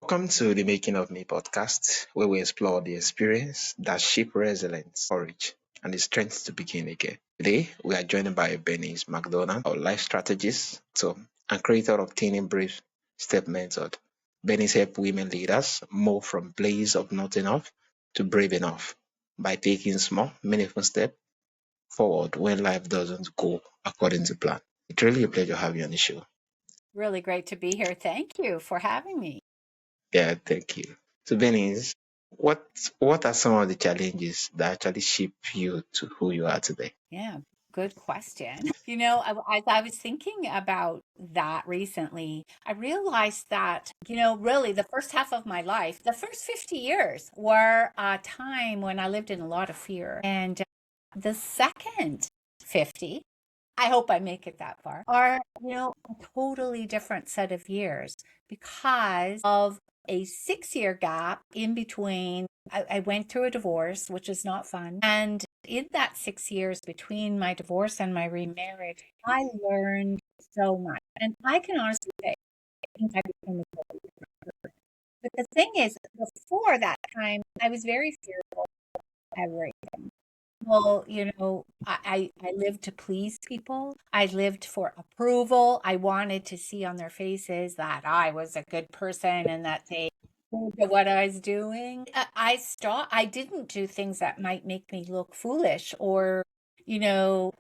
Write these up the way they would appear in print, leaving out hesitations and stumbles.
Welcome to the Making of Me podcast, where we explore the experience that shape resilience, courage, and the strength to begin again. Today, we are joined by Bernice McDonald, our life strategist and creator of Teening Brave Step Method. Bernice helps women leaders move from place of not enough to brave enough by taking small, meaningful steps forward when life doesn't go according to plan. It's really a pleasure having you on the show. Really great to be here. Thank you for having me. Yeah, thank you. So, Benny, what what are some of the challenges that actually shape you to who you are today? Yeah, good question. As I was thinking about that recently, I realized that, really the first half of my life, the first 50 years were a time when I lived in a lot of fear. And the second 50, I hope I make it that far, are, a totally different set of years because of a 6 year gap in between. I went through a divorce, which is not fun. And in that 6 years between my divorce and my remarriage, I learned so much. And I can honestly say, I think I became a totally different person. But the thing is, before that time, I was very fearful of everything. Well, I lived to please people. I lived for approval. I wanted to see on their faces that I was a good person and that they approved of what I was doing. I didn't do things that might make me look foolish or,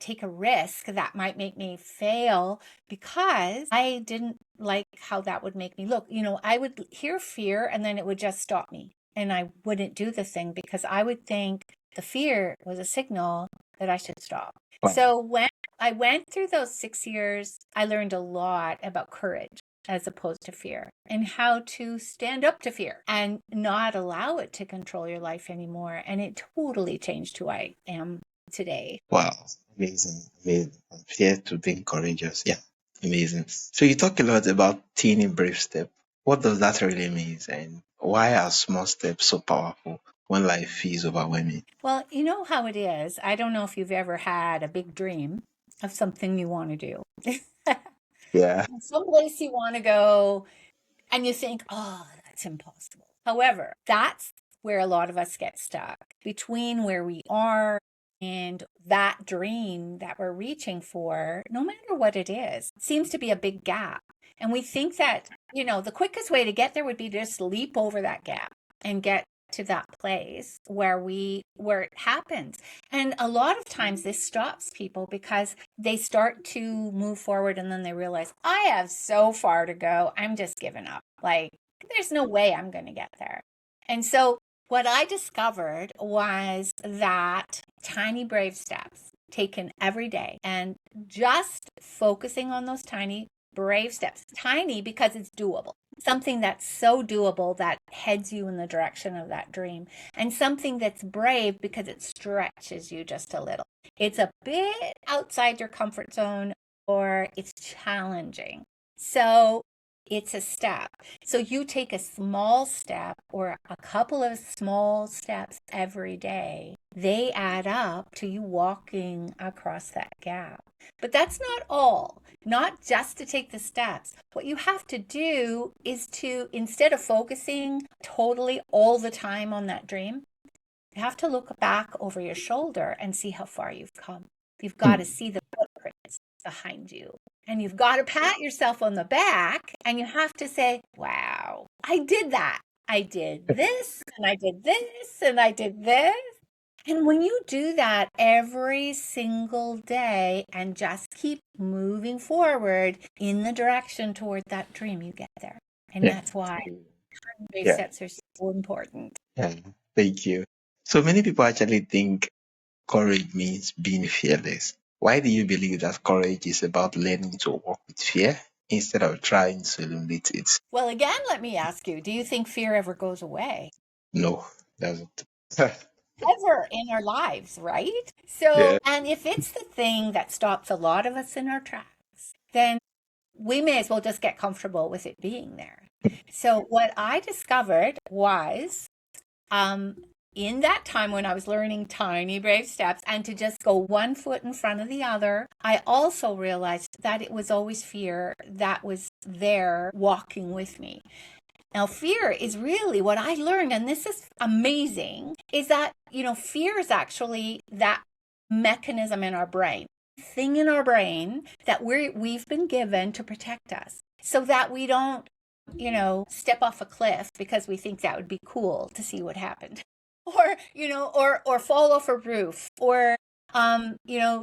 take a risk that might make me fail because I didn't like how that would make me look. I would hear fear and then it would just stop me and I wouldn't do the thing because I would think the fear was a signal that I should stop. Wow. So when I went through those 6 years, I learned a lot about courage as opposed to fear and how to stand up to fear and not allow it to control your life anymore. And it totally changed who I am today. Wow, amazing, amazing. From fear to being courageous. Yeah, amazing. So you talk a lot about teeny brave step. What does that really mean, and why are small steps so powerful when life feels overwhelming? Well, you know how it is. I don't know if you've ever had a big dream of something you want to do. Yeah, Someplace you want to go, and you think, oh, that's impossible. However, that's where a lot of us get stuck between where we are and that dream that we're reaching for, no matter what it is. It seems to be a big gap. And we think that, the quickest way to get there would be to just leap over that gap and get to that place where it happens. And a lot of times this stops people because they start to move forward and then they realize, I have so far to go. I'm just giving up. Like, there's no way I'm going to get there. And so what I discovered was that tiny brave steps taken every day and just focusing on those tiny brave steps, tiny because it's doable, something that's so doable that heads you in the direction of that dream, and something that's brave because it stretches you just a little. It's a bit outside your comfort zone or it's challenging. So it's a step. So you take a small step or a couple of small steps every day. They add up to you walking across that gap. But that's not all, not just to take the steps. What you have to do is to, instead of focusing totally all the time on that dream, you have to look back over your shoulder and see how far you've come. You've got to see the footprints behind you. And you've got to pat yourself on the back and you have to say, wow, I did that. I did this and I did this and I did this. And when you do that every single day and just keep moving forward in the direction toward that dream, you get there. And yeah, that's why brave yeah, steps are so important. yeah. Thank you. So many people actually think courage means being fearless. Why do you believe that courage is about learning to walk with fear instead of trying to eliminate it? Well, again, let me ask you, do you think fear ever goes away? No, doesn't. Ever in our lives, right? So, Yeah. and if it's the thing that stops a lot of us in our tracks, then we may as well just get comfortable with it being there. So, what I discovered was in that time when I was learning tiny brave steps and to just go one foot in front of the other, I also realized that it was always fear that was there walking with me. Now, fear is really what I learned, and this is amazing, is that, fear is actually that mechanism in our brain, thing in our brain that we've been given to protect us so that we don't, step off a cliff because we think that would be cool to see what happened. Or, or fall off a roof, or,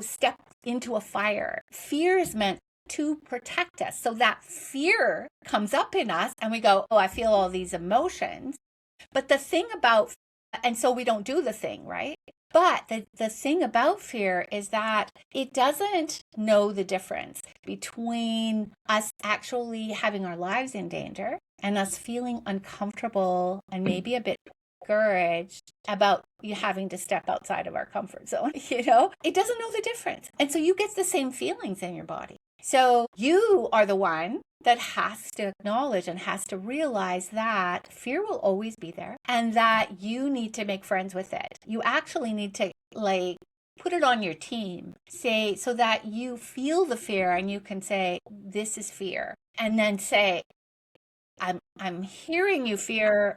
step into a fire. Fear is meant to protect us. So that fear comes up in us and we go, oh, I feel all these emotions. But the thing about, and so we don't do the thing, right? But the thing about fear is that it doesn't know the difference between us actually having our lives in danger and us feeling uncomfortable and maybe a bit discouraged about you having to step outside of our comfort zone. It doesn't know the difference. And so you get the same feelings in your body. So you are the one that has to acknowledge and has to realize that fear will always be there and that you need to make friends with it. You actually need to put it on your team, say, so that you feel the fear and you can say, this is fear. And then say, I'm hearing you, fear,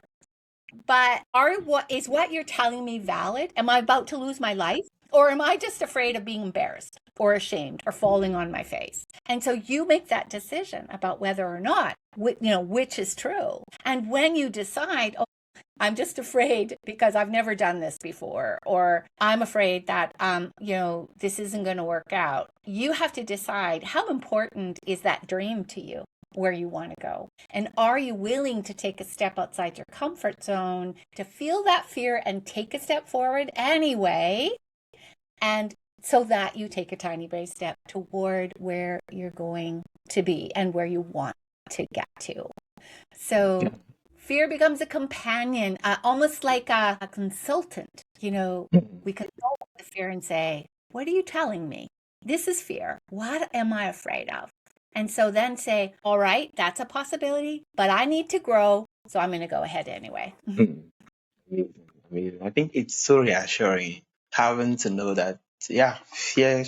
but what you're telling me valid? Am I about to lose my life? Or am I just afraid of being embarrassed or ashamed or falling on my face? And so you make that decision about whether or not, which is true. And when you decide, oh, I'm just afraid because I've never done this before, or I'm afraid that, this isn't going to work out. You have to decide, how important is that dream to you, where you want to go? And are you willing to take a step outside your comfort zone to feel that fear and take a step forward anyway? And so that you take a tiny brave step toward where you're going to be and where you want to get to. So fear becomes a companion, almost like a consultant. We consult the fear and say, what are you telling me? This is fear. What am I afraid of? And so then say, all right, that's a possibility, but I need to grow, so I'm going to go ahead anyway. Amazing. I think it's so reassuring having to know that, seeing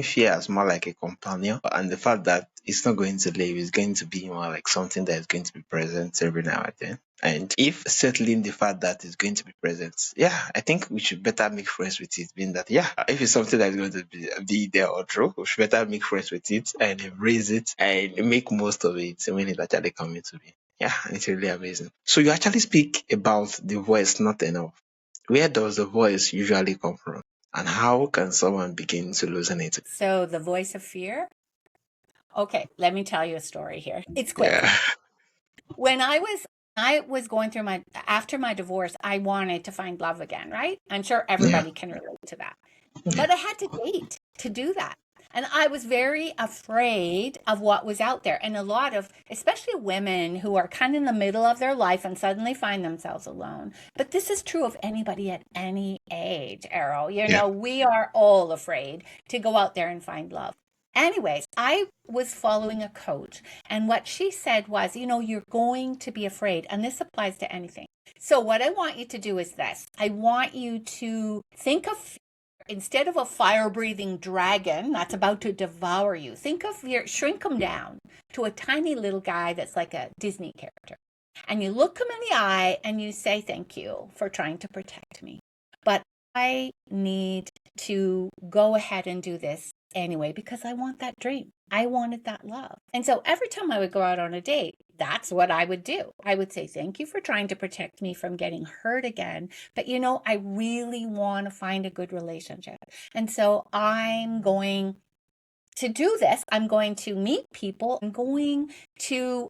fear as more like a companion, and the fact that it's not going to leave, it's going to be more like something that is going to be present every now and then. And if settling the fact that it's going to be present, I think we should better make friends with it, being that, if it's something that is going to be there or true, we should better make friends with it and embrace it and make most of it when it's actually coming to be. Yeah, it's really amazing. So you actually speak about the voice not enough. Where does the voice usually come from? And how can someone begin to loosen it? So the voice of fear? Okay, let me tell you a story here. It's quick. Yeah. When I was going through after my divorce, I wanted to find love again, right? I'm sure everybody can relate to that. But I had to date to do that. And I was very afraid of what was out there. And a lot of, especially women who are kind of in the middle of their life and suddenly find themselves alone. But this is true of anybody at any age, Aro. We are all afraid to go out there and find love. Anyways, I was following a coach, and what she said was, you're going to be afraid, and this applies to anything. So what I want you to do is this. I want you to think of, instead of a fire-breathing dragon that's about to devour you, shrink them down to a tiny little guy that's like a Disney character. And you look him in the eye and you say, thank you for trying to protect me. But I need to go ahead and do this anyway, because I want that dream. I wanted that love. And so every time I would go out on a date, that's what I would do. I would say, thank you for trying to protect me from getting hurt again. But I really want to find a good relationship. And so I'm going to do this. I'm going to meet people. I'm going to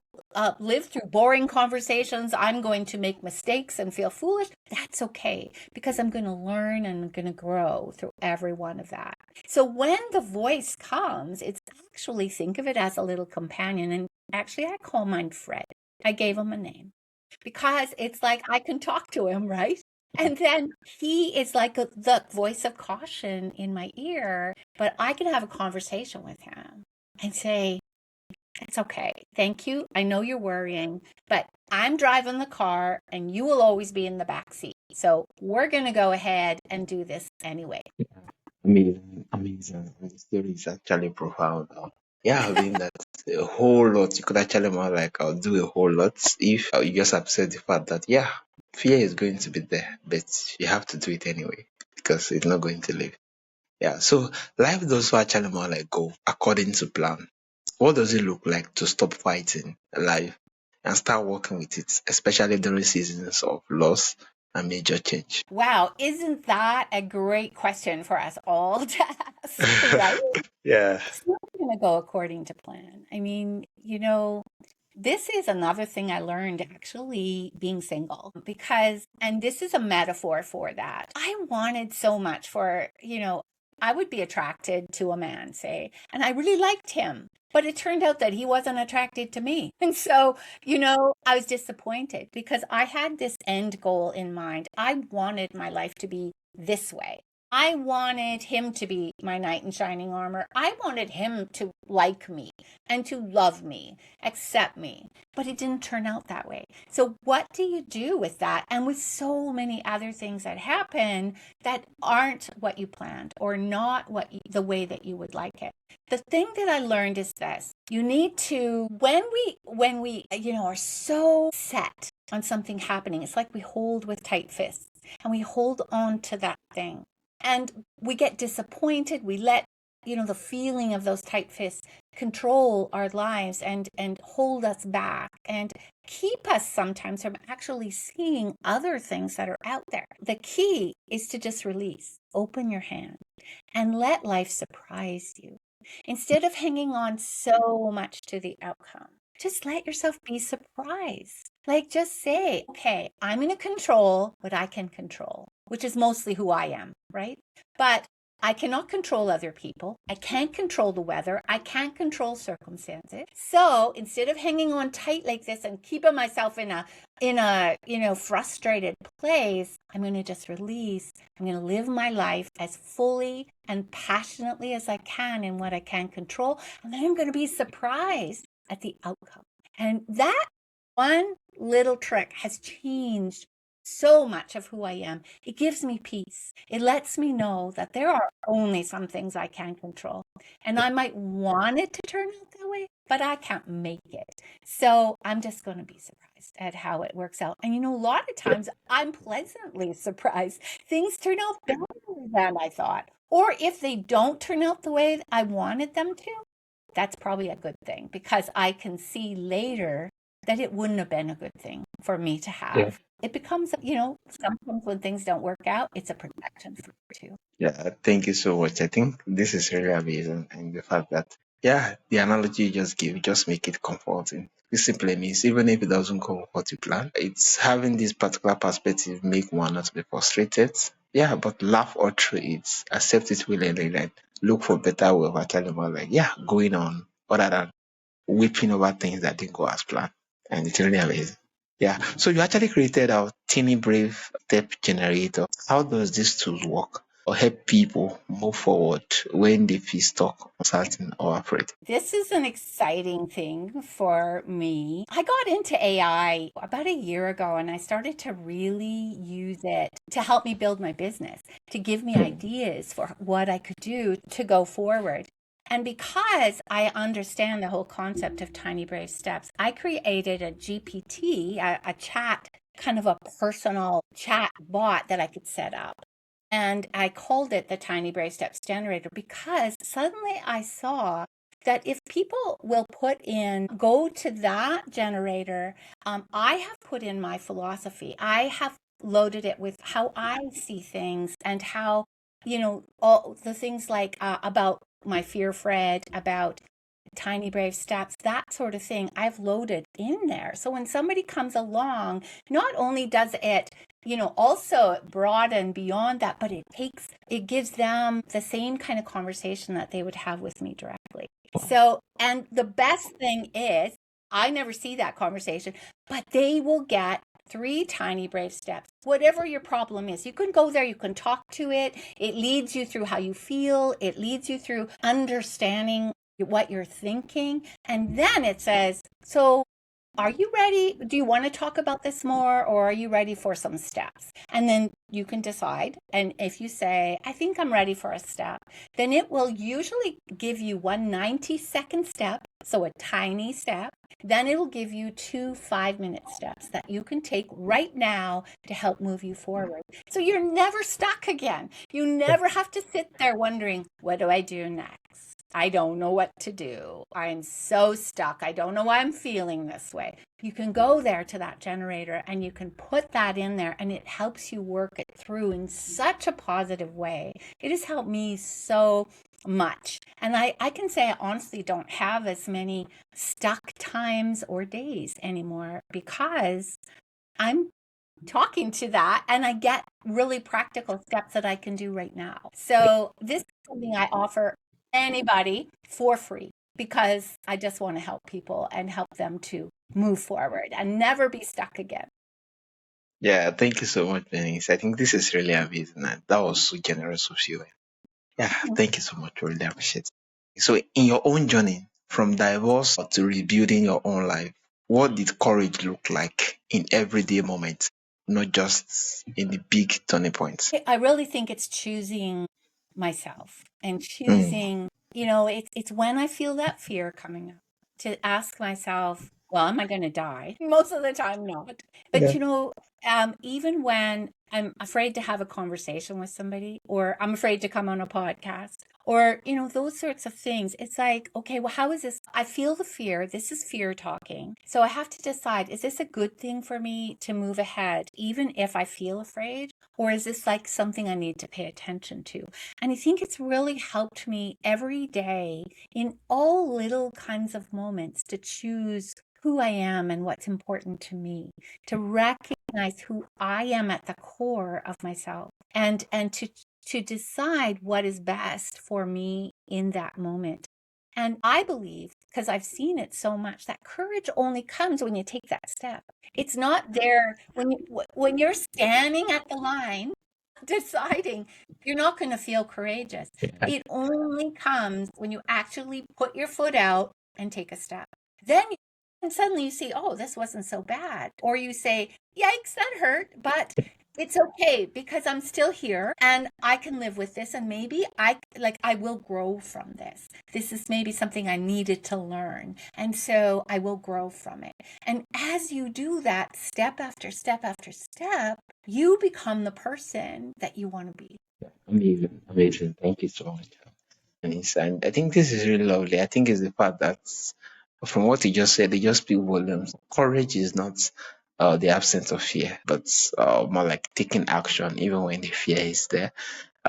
live through boring conversations. I'm going to make mistakes and feel foolish. That's okay, because I'm going to learn and I'm going to grow through every one of that. So when the voice comes, it's actually, think of it as a little companion. And actually, I call mine Fred. I gave him a name because it's like I can talk to him, right? And then he is like the voice of caution in my ear, but I can have a conversation with him and say, it's okay. Thank you. I know you're worrying, but I'm driving the car and you will always be in the back seat. So we're going to go ahead and do this anyway. Amazing. The story is actually profound. Yeah, I mean that's a whole lot. You could actually more like I'll do a whole lot if you just accept the fact that yeah, fear is going to be there, but you have to do it anyway because it's not going to leave. Yeah, so life does actually more like go according to plan. What does it look like to stop fighting life and start working with it, especially during seasons of loss and major change? Wow, isn't that a great question for us all to ask, right? Yeah. It's not going to go according to plan. I mean, this is another thing I learned actually being single because, and this is a metaphor for that. I wanted so much for, I would be attracted to a man, say, and I really liked him. But it turned out that he wasn't attracted to me. And so, I was disappointed because I had this end goal in mind. I wanted my life to be this way. I wanted him to be my knight in shining armor. I wanted him to like me and to love me, accept me. But it didn't turn out that way. So what do you do with that? And with so many other things that happen that aren't what you planned or not the way that you would like it. The thing that I learned is this. You need to, when we are so set on something happening, it's like we hold with tight fists and we hold on to that thing. And we get disappointed. We let, the feeling of those tight fists control our lives and hold us back and keep us sometimes from actually seeing other things that are out there. The key is to just release, open your hand, and let life surprise you. Instead of hanging on so much to the outcome, just let yourself be surprised. Like just say, okay, I'm going to control what I can control, which is mostly who I am, right? But I cannot control other people. I can't control the weather. I can't control circumstances. So instead of hanging on tight like this and keeping myself in a frustrated place, I'm going to just release. I'm going to live my life as fully and passionately as I can in what I can control. And then I'm going to be surprised at the outcome. And that one little trick has changed so much of who I am. It gives me peace. It lets me know that there are only some things I can control. And I might want it to turn out that way, but I can't make it. So I'm just going to be surprised at how it works out. And a lot of times I'm pleasantly surprised. Things turn out better than I thought. Or if they don't turn out the way I wanted them to, that's probably a good thing because I can see later that it wouldn't have been a good thing for me to Yeah. have. It becomes, sometimes when things don't work out, it's a protection for you too. Yeah, thank you so much. I think this is really amazing. And the fact that, yeah, the analogy you just give, just make it comforting. It simply means even if it doesn't go with what you plan, it's having this particular perspective make one not to be frustrated. Yeah, but laugh all through it, accept it willingly, and look for better way of actually more like, yeah, going on other than weeping over things that didn't go as planned. And it's really amazing. Yeah. So you actually created a teeny brave step generator. How does this tool work or help people move forward when they feel stuck, uncertain, or afraid? This is an exciting thing for me. I got into AI about a year ago and I started to really use it to help me build my business, to give me ideas for what I could do to go forward. And because I understand the whole concept of tiny brave steps, I created a GPT, a chat, kind of a personal chat bot that I could set up. And I called it the Tiny Brave Steps Generator because suddenly I saw that if people will go to that generator, I have put in my philosophy. I have loaded it with how I see things and how, all the things like about my fear, Fred, about tiny brave steps, that sort of thing, I've loaded in there. So when somebody comes along, not only does it, also broaden beyond that, but it gives them the same kind of conversation that they would have with me directly. So, and the best thing is, I never see that conversation, but they will get 3 tiny brave steps. Whatever your problem is, you can go there, you can talk to it. It leads you through how you feel. It leads you through understanding what you're thinking. And then it says, so are you ready? Do you want to talk about this more, or are you ready for some steps? And then you can decide. And if you say, I think I'm ready for a step, then it will usually give you one 90-second step, so a tiny step. Then it will give you two 5-minute steps that you can take right now to help move you forward. So you're never stuck again. You never have to sit there wondering, what do I do next? I don't know what to do. I'm so stuck. I don't know why I'm feeling this way. You can go there to that generator and you can put that in there, and it helps you work it through in such a positive way. It has helped me so much. And I can say I honestly don't have as many stuck times or days anymore because I'm talking to that and I get really practical steps that I can do right now. So this is something I offer anybody for free because I just want to help people and help them to move forward and never be stuck again. Yeah, thank you so much, Bernice. I think this is really amazing, and that was so generous of you. Yeah, thank you so much. Really appreciate it. So, in your own journey from divorce to rebuilding your own life, what did courage look like in everyday moments, not just in the big turning points? I really think it's choosing myself and Mm, choosing, it's when I feel that fear coming up to ask myself, well, am I going to die? Most of the time, not. But, yeah. even when I'm afraid to have a conversation with somebody, or I'm afraid to come on a podcast, or, those sorts of things, it's like, okay, well, how is this? I feel the fear. This is fear talking. So I have to decide, is this a good thing for me to move ahead, even if I feel afraid? Or is this like something I need to pay attention to? And I think it's really helped me every day in all little kinds of moments to choose who I am and what's important to me, to recognize who I am at the core of myself, and to decide what is best for me in that moment. And I believe, because I've seen it so much, that courage only comes when you take that step. It's not there when you're standing at the line deciding you're not going to feel courageous. It only comes when you actually put your foot out and take a step. Then and suddenly you see, oh, this wasn't so bad. Or you say, yikes, that hurt, but it's okay because I'm still here and I can live with this, and maybe I will grow from this. This is maybe something I needed to learn, and so I will grow from it. And as you do that step after step after step, you become the person that you want to be. Amazing, amazing. Thank you so much. And I think this is really lovely. I think it's the fact that from what you just said, they just speak volumes. Courage is not the absence of fear, but more like taking action even when the fear is there.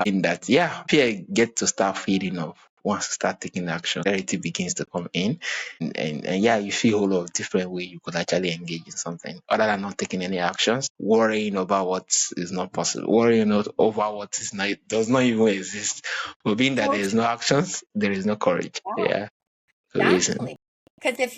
In that, yeah, fear get to start fading off once you start taking action. Clarity begins to come in, and yeah, you feel a whole lot of different way you could actually engage in something other than not taking any actions, worrying about what is not possible, worrying not over what is not does not even exist. But being that So there is no actions, there is no courage. true. Yeah, amazing. Exactly. Because if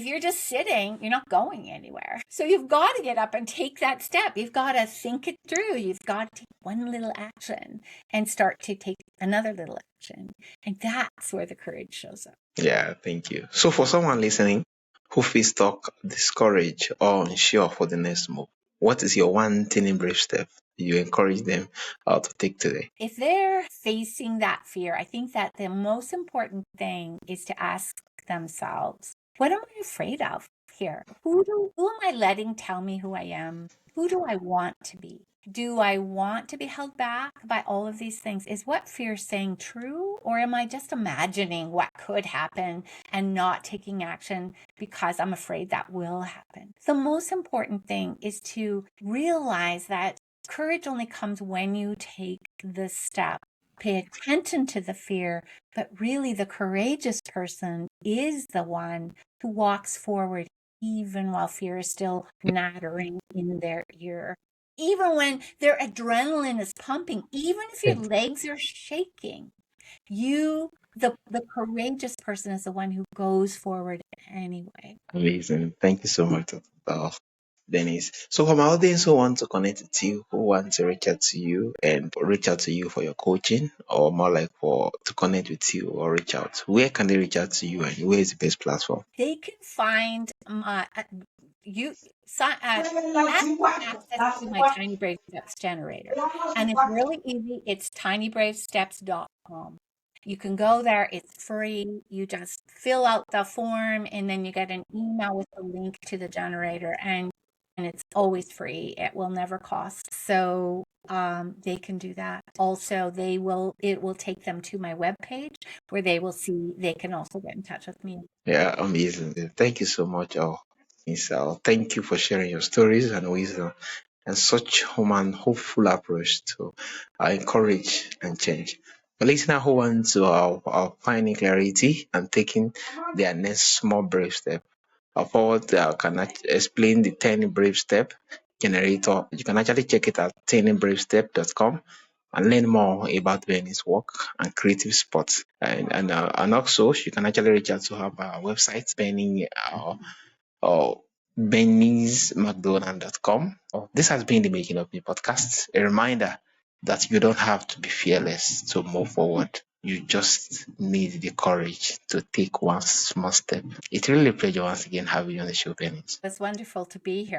you're just sitting, you're not going anywhere. So you've got to get up and take that step. You've got to think it through. You've got to take one little action and start to take another little action. And that's where the courage shows up. Yeah, thank you. So for someone listening who feels stuck, discouraged, or unsure for the next move, what is your one tiny brave step you encourage them to take today? If they're facing that fear, I think that the most important thing is to ask themselves, what am I afraid of here? Who am I letting tell me who I am? Who do I want to be? Do I want to be held back by all of these things? Is what fear saying true? Or am I just imagining what could happen and not taking action because I'm afraid that will happen? The most important thing is to realize that courage only comes when you take the step. Pay attention to the fear, but really the courageous person is the one who walks forward even while fear is still nattering in their ear. Even when their adrenaline is pumping, even if your legs are shaking, the courageous person is the one who goes forward anyway. Amazing. Thank you so much. Denise. So for my audience who want to connect with you, who want to reach out to you and reach out to you for your coaching, or more like for to connect with you or reach out, where can they reach out to you and where is the best platform? They can find my you ask for access to my Tiny Brave Steps generator. And it's really easy. It's tinybravesteps.com. You can go there, it's free. You just fill out the form and then you get an email with a link to the generator, and it's always free. It will never cost. So they can do that. Also, it will take them to my webpage where they can also get in touch with me. Yeah, amazing. Thank you so much, Miss Al. Thank you for sharing your stories and wisdom and such human, hopeful approach to encourage and change. The listener who wants to finding clarity and taking their next small brave step. Forward can explain the 10 brave step generator. You can actually check it at 10bravestep.com and learn more about Bernice's work and creative spots. And also, you can actually reach out to her website, or BerniceMcDonald.com. This has been the Making of Me podcast. A reminder that you don't have to be fearless to move forward. You just need the courage to take one small step. It's really a pleasure once again having you on the show, Bernice. It's wonderful to be here.